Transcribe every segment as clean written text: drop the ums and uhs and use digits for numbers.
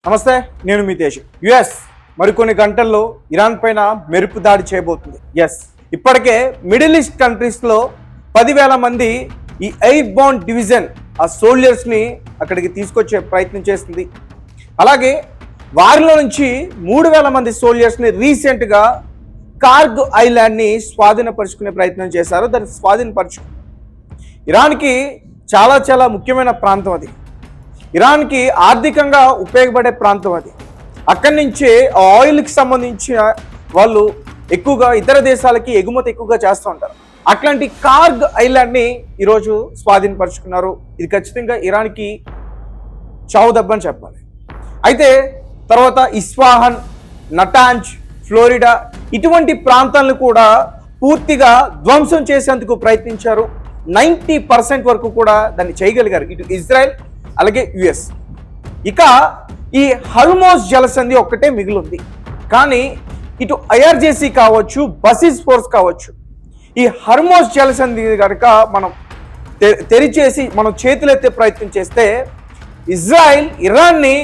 నమస్తే, నేను మీ తేజ్. యుఎస్ మరికొన్ని గంటల్లో ఇరాన్ పైన మెరుపు దాడి చేయబోతుంది. ఇప్పటికే మిడిల్ ఈస్ట్ కంట్రీస్లో 10,000 మంది ఈ ఎయిర్ బోర్న్ డివిజన్ ఆ సోల్జర్స్ని అక్కడికి తీసుకొచ్చే ప్రయత్నం చేస్తుంది. అలాగే వారిలో నుంచి 3,000 మంది సోల్జర్స్ని రీసెంట్గా కార్గ్ ఐలాండ్ని స్వాధీనపరుచుకునే ప్రయత్నం చేశారు. దాన్ని స్వాధీనపరుచుకున్నారు. ఇరాన్కి చాలా ముఖ్యమైన ప్రాంతం అది. ఇరాన్కి ఆర్థికంగా ఉపయోగపడే ప్రాంతం అది. అక్కడి నుంచే ఆయిల్కి సంబంధించిన వాళ్ళు ఎక్కువగా ఇతర దేశాలకి ఎగుమతి ఎక్కువగా చేస్తూ ఉంటారు. అట్లాంటి కార్గ్ ఐలాండ్ని ఈరోజు స్వాధీనపరుచుకున్నారు. ఇది ఖచ్చితంగా ఇరాన్కి చావు దెబ్బని చెప్పాలి. అయితే తర్వాత ఇస్ఫాహాన్, నటాంజ్, ఫ్లోరిడా ఇటువంటి ప్రాంతాలను కూడా పూర్తిగా ధ్వంసం చేసేందుకు ప్రయత్నించారు. 90% వరకు కూడా దాన్ని చేయగలిగారు ఇటు ఇజ్రాయెల్ అలాగే యుఎస్. ఇక ఈ హర్మోజ్ జలసంధి ఒక్కటే మిగిలింది. కానీ ఇటు ఐఆర్జేసీ కావచ్చు, బసిస్ ఫోర్స్ కావచ్చు, ఈ హర్మోజ్ జలసంధి కనుక మనం తెరిచేసి మనం చేతులెత్తే ప్రయత్నం చేస్తే ఇజ్రాయెల్ ఇరాన్ని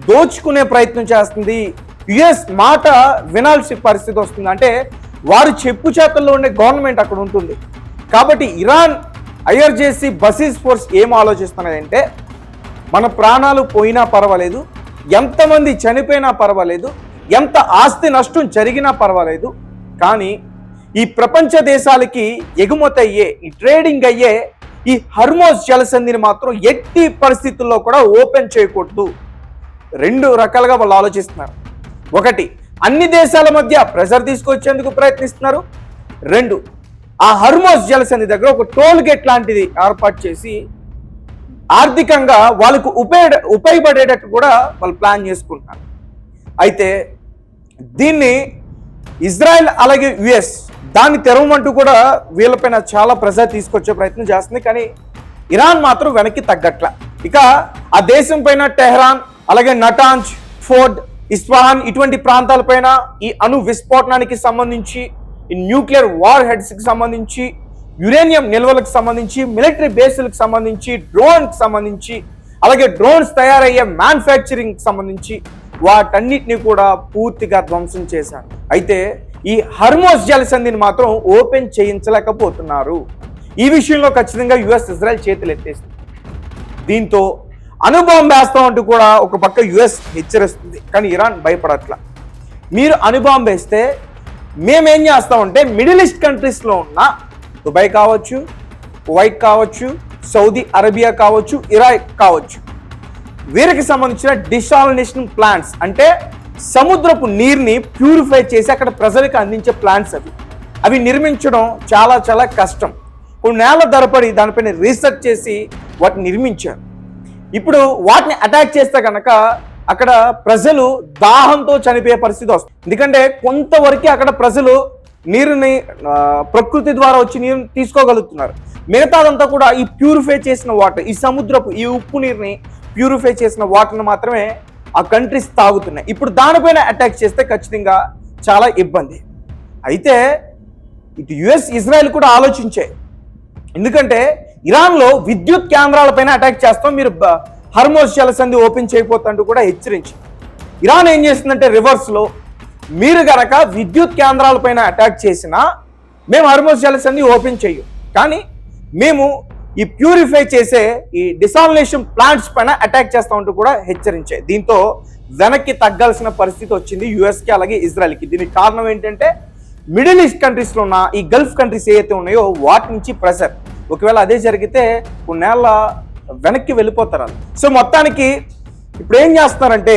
దోచుకునే ప్రయత్నం చేస్తుంది. యుఎస్ మాట వినాల్సిన పరిస్థితి వస్తుంది. అంటే వారు చెప్పు చేతల్లో ఉండే గవర్నమెంట్ అక్కడ ఉంటుంది. కాబట్టి ఇరాన్, ఐఆర్జేసీ, బసిస్ ఫోర్స్ ఏం ఆలోచిస్తున్నాయంటే మన ప్రాణాలు పోయినా పర్వాలేదు, ఎంతమంది చనిపోయినా పర్వాలేదు, ఎంత ఆస్తి నష్టం జరిగినా పర్వాలేదు, కానీ ఈ ప్రపంచ దేశాలకి ఎగుమతి అయ్యే, ఈ ట్రేడింగ్ అయ్యే ఈ హర్మోజ్ జలసంధిని మాత్రం ఎట్టి పరిస్థితుల్లో కూడా ఓపెన్ చేయకూడదు. 2 రకాలుగా వాళ్ళు ఆలోచిస్తున్నారు. ఒకటి, అన్ని దేశాల మధ్య ప్రెషర్ తీసుకొచ్చేందుకు ప్రయత్నిస్తున్నారు. 2, ఆ హర్మోజ్ జలసంధి దగ్గర ఒక టోల్ గేట్ లాంటిది ఏర్పాటు చేసి ఆర్థికంగా వాళ్ళకు ఉపయోగపడేటట్టు కూడా వాళ్ళు ప్లాన్ చేసుకుంటున్నారు. అయితే దీన్ని ఇజ్రాయెల్ అలాగే యుఎస్ దాన్ని తెరవమంటూ కూడా వీళ్ళపైన చాలా ప్రెషర్ తీసుకొచ్చే ప్రయత్నం చేస్తుంది. కానీ ఇరాన్ మాత్రం వెనక్కి తగ్గట్ల. ఇక ఆ దేశం పైన టెహ్రాన్ అలాగే నటాంజ్, ఫోర్డ్, ఇస్ఫాహాన్ ఇటువంటి ప్రాంతాలపైన ఈ అణు విస్ఫోటనానికి సంబంధించి, ఈ న్యూక్లియర్ వార్ హెడ్స్కి సంబంధించి, యురేనియం నిల్వలకు సంబంధించి, మిలిటరీ బేసులకు సంబంధించి, డ్రోన్కి సంబంధించి, అలాగే డ్రోన్స్ తయారయ్యే మ్యానుఫ్యాక్చరింగ్ సంబంధించి వాటన్నిటిని కూడా పూర్తిగా ధ్వంసం చేశారు. అయితే ఈ హర్మోజ్ జలసంధిని మాత్రం ఓపెన్ చేయించలేకపోతున్నారు. ఈ విషయంలో ఖచ్చితంగా యుఎస్, ఇజ్రాయెల్ చేతులు ఎత్తేసింది. దీంతో అణుబాంబు వేస్తామంటూ కూడా ఒక పక్క యుఎస్ హెచ్చరిస్తుంది. కానీ ఇరాన్ భయపడట్లా. మీరు అణుబాంబు వేస్తే మేమేం చేస్తామంటే మిడిల్ ఈస్ట్ కంట్రీస్లో ఉన్న దుబాయ్ కావచ్చు, కువైట్ కావచ్చు, సౌదీ అరేబియా కావచ్చు, ఇరాక్ కావచ్చు, వీరికి సంబంధించిన డిసాలినేషన్ ప్లాంట్స్, అంటే సముద్రపు నీరుని ప్యూరిఫై చేసి అక్కడ ప్రజలకు అందించే ప్లాంట్స్ అవి నిర్మించడం చాలా కష్టం. కొన్ని నెలల తరబడి దానిపైన రీసెర్చ్ చేసి వాటిని నిర్మించారు. ఇప్పుడు వాటిని అటాక్ చేస్తే కనుక అక్కడ ప్రజలు దాహంతో చనిపోయే పరిస్థితి వస్తుంది. ఎందుకంటే కొంతవరకు అక్కడ ప్రజలు నీరుని ప్రకృతి ద్వారా వచ్చి నీరుని తీసుకోగలుగుతున్నారు. మిగతాదంతా కూడా ఈ ప్యూరిఫై చేసిన వాటర్, ఈ సముద్రపు ఈ ఉప్పు నీరుని ప్యూరిఫై చేసిన వాటర్ని మాత్రమే ఆ కంట్రీస్ తాగుతున్నాయి. ఇప్పుడు దానిపైన అటాక్ చేస్తే ఖచ్చితంగా చాలా ఇబ్బంది. అయితే ఇటు యుఎస్, ఇజ్రాయెల్ కూడా ఆలోచించే. ఎందుకంటే ఇరాన్లో విద్యుత్ కేంద్రాలపైన అటాక్ చేస్తాం, మీరు హర్మోజ్ జలసంధి ఓపెన్ చేయబోతుంటూ కూడా హెచ్చరించి, ఇరాన్ ఏం చేస్తుందంటే రివర్స్లో, మీరు గనక విద్యుత్ కేంద్రాలపైన అటాక్ చేసినా మేము హర్మోజ్ జలసంధి ఓపెన్ చెయ్యం, కానీ మేము ఈ ప్యూరిఫై చేసే ఈ డిసాలినేషన్ ప్లాంట్స్ పైన అటాక్ చేస్తామంటూ కూడా హెచ్చరించాయి. దీంతో వెనక్కి తగ్గాల్సిన పరిస్థితి వచ్చింది యుఎస్కి అలాగే ఇజ్రాయెల్కి. దీనికి కారణం ఏంటంటే మిడిల్ ఈస్ట్ కంట్రీస్లో ఉన్న ఈ గల్ఫ్ కంట్రీస్ ఏవైతే ఉన్నాయో వాటి నుంచి ప్రెషర్. ఒకవేళ అదే జరిగితే కొన్నేళ్ళ వెనక్కి వెళ్ళిపోతారు. సో మొత్తానికి ఇప్పుడు ఏం చేస్తున్నారంటే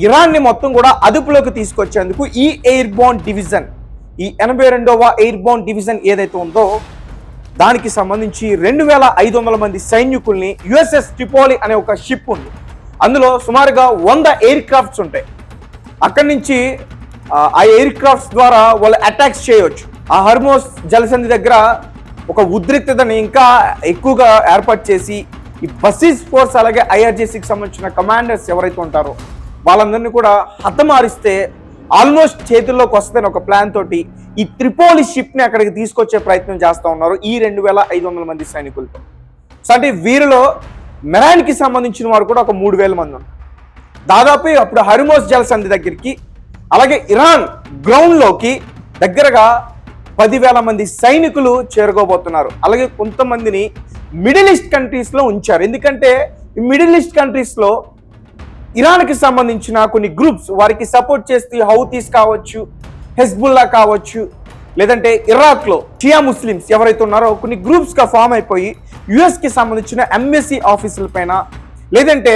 ఇరాన్ని మొత్తం కూడా అదుపులోకి తీసుకొచ్చేందుకు ఈ ఎయిర్ బోర్న్ డివిజన్, ఈ 82వ ఎయిర్ బోర్న్ డివిజన్ ఏదైతే ఉందో దానికి సంబంధించి 2,500 మంది సైనికుల్ని, యుఎస్ఎస్ ట్రిపోలి అనే ఒక షిప్ ఉంది, అందులో సుమారుగా 100 ఎయిర్ క్రాఫ్ట్స్ ఉంటాయి. అక్కడి నుంచి ఆ ఎయిర్ క్రాఫ్ట్స్ ద్వారా వాళ్ళు అటాక్స్ చేయవచ్చు. ఆ హర్మోజ్ జలసంధి దగ్గర ఒక ఉద్రిక్తతని ఇంకా ఎక్కువగా ఏర్పాటు చేసి ఈ బసిస్ ఫోర్స్ అలాగే ఐఆర్జేసీకి సంబంధించిన కమాండర్స్ ఎవరైతే ఉంటారో వాళ్ళందరినీ కూడా హతమారిస్తే ఆల్మోస్ట్ చేతుల్లోకి వస్తుందని ఒక ప్లాన్ తోటి ఈ ట్రిపోలి షిప్ని అక్కడికి తీసుకొచ్చే ప్రయత్నం చేస్తూ ఉన్నారు ఈ 2,500 మంది సైనికులతో. సో అంటే వీరిలో మెరాన్కి సంబంధించిన వారు కూడా ఒక 3,000 మంది ఉన్నారు. దాదాపు అప్పుడు హర్మోజ్ జలసంధి దగ్గరికి, అలాగే ఇరాన్ గ్రౌండ్లోకి దగ్గరగా 10,000 మంది సైనికులు చేరుకోబోతున్నారు. అలాగే కొంతమందిని మిడిల్ ఈస్ట్ కంట్రీస్లో ఉంచారు. ఎందుకంటే ఈ మిడిల్ ఈస్ట్ కంట్రీస్లో ఇరాన్కి సంబంధించిన కొన్ని గ్రూప్స్ వారికి సపోర్ట్ చేస్తే హౌతీస్ కావచ్చు, హెజ్బుల్లా కావచ్చు, లేదంటే ఇరాక్లో షియా ముస్లిమ్స్ ఎవరైతే ఉన్నారో కొన్ని గ్రూప్స్గా ఫామ్ అయిపోయి యుఎస్కి సంబంధించిన ఎంబసీ ఆఫీసుల పైన, లేదంటే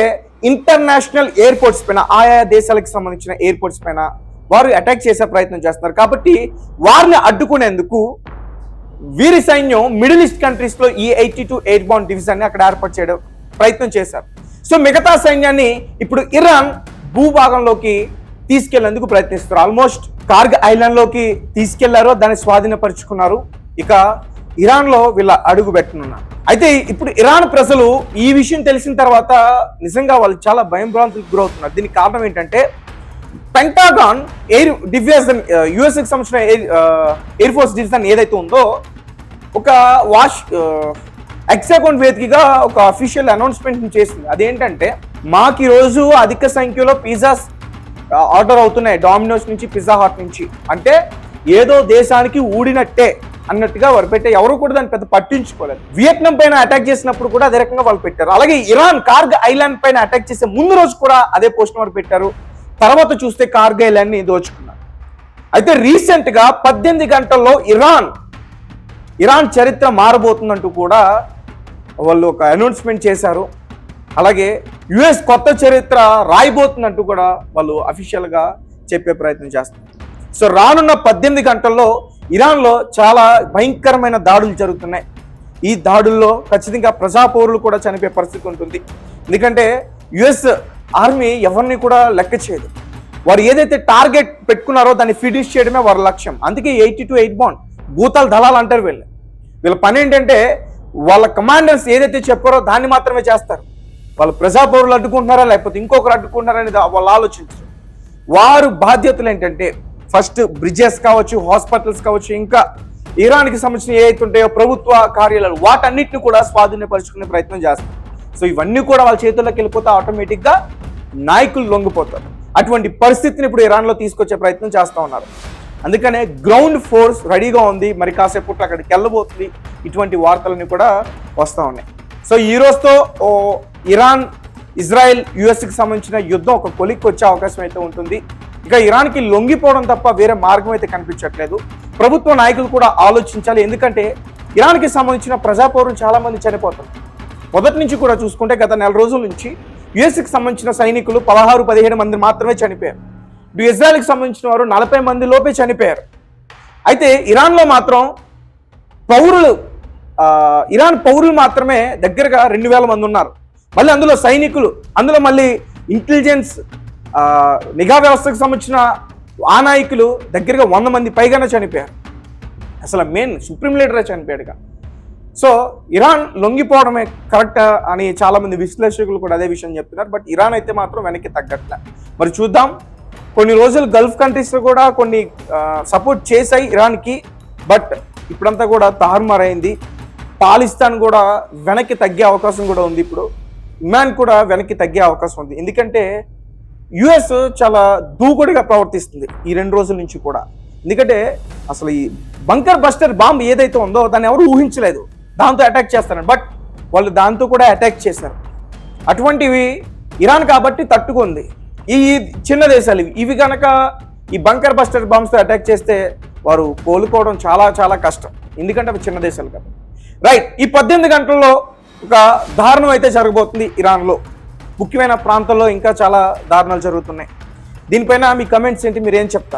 ఇంటర్నేషనల్ ఎయిర్పోర్ట్స్ పైన, ఆయా దేశాలకు సంబంధించిన ఎయిర్పోర్ట్స్ పైన వారు అటాక్ చేసే ప్రయత్నం చేస్తున్నారు. కాబట్టి వారిని అడ్డుకునేందుకు వీరి సైన్యం మిడిల్ ఈస్ట్ కంట్రీస్లో ఈ 82 ఎయిర్బోర్న్ డివిజన్ని అక్కడ ఏర్పాటు చేయడం ప్రయత్నం చేశారు. సో మిగతా సైన్యాన్ని ఇప్పుడు ఇరాన్ భూభాగంలోకి తీసుకెళ్లేందుకు ప్రయత్నిస్తారు. ఆల్మోస్ట్ కార్గ్ ఐలాండ్లోకి తీసుకెళ్లారో దాన్ని స్వాధీనపరుచుకున్నారు. ఇక ఇరాన్లో వీళ్ళ అడుగు పెట్టనున్నారు. అయితే ఇప్పుడు ఇరాన్ ప్రజలు ఈ విషయం తెలిసిన తర్వాత నిజంగా వాళ్ళు చాలా భయంభ్రాంతులకు గురవుతున్నారు. దీనికి కారణం ఏంటంటే పెంటాగాన్ ఎయిర్ డివిజన్, యుఎస్కి సంబంధించిన ఎయిర్ ఫోర్స్ డివిజన్ ఏదైతే ఉందో ఒక ఎక్స్-అకౌంట్ వేదికగా ఒక అఫీషియల్ అనౌన్స్మెంట్ చేసింది. అదేంటంటే మాకు ఈరోజు అధిక సంఖ్యలో పిజ్జాస్ ఆర్డర్ అవుతున్నాయి డామినోస్ నుంచి, పిజ్జా హాట్ నుంచి. అంటే ఏదో దేశానికి ఊడినట్టే అన్నట్టుగా వారు పెట్టే, ఎవరు కూడా దాన్ని పెద్ద పట్టించుకోలేదు. వియత్నాం పైన అటాక్ చేసినప్పుడు కూడా అదే రకంగా వాళ్ళు పెట్టారు. అలాగే ఇరాన్ కార్గ్ ఐలాండ్ పైన అటాక్ చేసే ముందు రోజు కూడా అదే పోస్ట్ వారు పెట్టారు. తర్వాత చూస్తే కార్గ్ ఐలాండ్ ని దోచుకున్నారు. అయితే రీసెంట్ గా 18 గంటల్లో ఇరాన్ చరిత్ర మారబోతుందంటూ కూడా వాళ్ళు ఒక అనౌన్స్మెంట్ చేశారు. అలాగే యుఎస్ కొత్త చరిత్ర రాయబోతుందంటూ కూడా వాళ్ళు అఫీషియల్గా చెప్పే ప్రయత్నం చేస్తారు. సో రానున్న 18 గంటల్లో ఇరాన్లో చాలా భయంకరమైన దాడులు జరుగుతున్నాయి. ఈ దాడుల్లో ఖచ్చితంగా ప్రజాపౌరులు కూడా చనిపోయే పరిస్థితి ఉంటుంది. ఎందుకంటే యుఎస్ ఆర్మీ ఎవరిని కూడా లెక్క చేయదు. వారు ఏదైతే టార్గెట్ పెట్టుకున్నారో దాన్ని ఫినిష్ చేయడమే వారి లక్ష్యం. అందుకే 82 ఎయిర్బోర్న్ భూతాల దళాలు అంటారు. వీళ్ళ పని ఏంటంటే వాళ్ళ కమాండర్స్ ఏదైతే చెప్పారో దాన్ని మాత్రమే చేస్తారు. వాళ్ళు ప్రజాపౌరులు అడ్డుకుంటున్నారా లేకపోతే ఇంకొకరు అడ్డుకుంటున్నారా అనేది వాళ్ళు ఆలోచించరు. వారు బాధ్యతలు ఏంటంటే ఫస్ట్ బ్రిడ్జెస్ కావచ్చు, హాస్పిటల్స్ కావచ్చు, ఇంకా ఇరాన్కి సంబంధించిన ఏవైతే ఉంటాయో ప్రభుత్వ కార్యాలయాలు, వాటన్నిటిని కూడా స్వాధీనపరుచుకునే ప్రయత్నం చేస్తారు. సో ఇవన్నీ కూడా వాళ్ళ చేతుల్లోకి వెళ్ళిపోతే ఆటోమేటిక్గా నాయకులు లొంగిపోతారు. అటువంటి పరిస్థితిని ఇప్పుడు ఇరాన్లో తీసుకొచ్చే ప్రయత్నం చేస్తూ ఉన్నారు. అందుకనే గ్రౌండ్ ఫోర్స్ రెడీగా ఉంది. మరి కాసేపట్లో అక్కడికి వెళ్ళబోతుంది. ఇటువంటి వార్తలన్నీ కూడా వస్తూ ఉన్నాయి. సో ఈ రోజుతో ఇరాన్, ఇజ్రాయెల్, యుఎస్కి సంబంధించిన యుద్ధం ఒక కొలిక్కి వచ్చే అవకాశం అయితే ఉంటుంది. ఇక ఇరాన్కి లొంగిపోవడం తప్ప వేరే మార్గం అయితే కనిపించట్లేదు. ప్రభుత్వ నాయకులు కూడా ఆలోచించాలి. ఎందుకంటే ఇరాన్కి సంబంధించిన ప్రజాపౌరులు చాలా మంది చనిపోతారు. మొదటి నుంచి కూడా చూసుకుంటే గత 4 రోజుల నుంచి యుఎస్కి సంబంధించిన సైనికులు 16-17 మంది మాత్రమే చనిపోయారు. ఇప్పుడు ఇజ్రాయెల్కి సంబంధించిన వారు 40 మంది లోపే చనిపోయారు. అయితే ఇరాన్లో మాత్రం ఇరాన్ పౌరులు మాత్రమే దగ్గరగా 2,000 మంది ఉన్నారు. మళ్ళీ అందులో సైనికులు, అందులో మళ్ళీ ఇంటెలిజెన్స్ నిఘా వ్యవస్థకు సంబంధించిన ఆ నాయకులు దగ్గరగా 100 మంది పైగానే చనిపోయారు. అసలు మెయిన్ సుప్రీం లీడరే చనిపోయాడుగా. సో ఇరాన్ లొంగిపోవడమే కరెక్ట్ అని చాలామంది విశ్లేషకులు కూడా అదే విషయం చెప్తున్నారు. బట్ ఇరాన్ అయితే మాత్రం వెనక్కి తగ్గట్లే. మరి చూద్దాం. కొన్ని రోజులు గల్ఫ్ కంట్రీస్లో కూడా కొన్ని సపోర్ట్ చేశాయి ఇరాన్కి. బట్ ఇప్పుడంతా కూడా తారుమారైంది. పాకిస్తాన్ కూడా వెనక్కి తగ్గే అవకాశం కూడా ఉంది. ఇప్పుడు ఇమాన్ కూడా వెనక్కి తగ్గే అవకాశం ఉంది. ఎందుకంటే యుఎస్ చాలా దూకుడుగా ప్రవర్తిస్తుంది ఈ 2 రోజుల నుంచి కూడా. ఎందుకంటే అసలు ఈ బంకర్ బస్టర్ బాంబ్ ఏదైతే ఉందో దాన్ని ఎవరు ఊహించలేదు, దాంతో అటాక్ చేస్తారని. బట్ వాళ్ళు దాంతో కూడా అటాక్ చేశారు. అటువంటివి ఇరాన్ కాబట్టి తట్టుకుంది. ఈ చిన్న దేశాలు ఇవి కనుక ఈ బంకర్ బస్టర్ బాంబ్స్తో అటాక్ చేస్తే వారు కోలుకోవడం చాలా చాలా కష్టం. ఎందుకంటే అవి చిన్న దేశాలు కాబట్టి. రైట్, ఈ 18 గంటల్లో ఒక దారుణం అయితే జరగబోతుంది ఇరాన్లో. ముఖ్యమైన ప్రాంతాల్లో ఇంకా చాలా దారుణాలు జరుగుతున్నాయి. దీనిపైన మీ కమెంట్స్ ఏంటి, మీరేం చెప్తారు?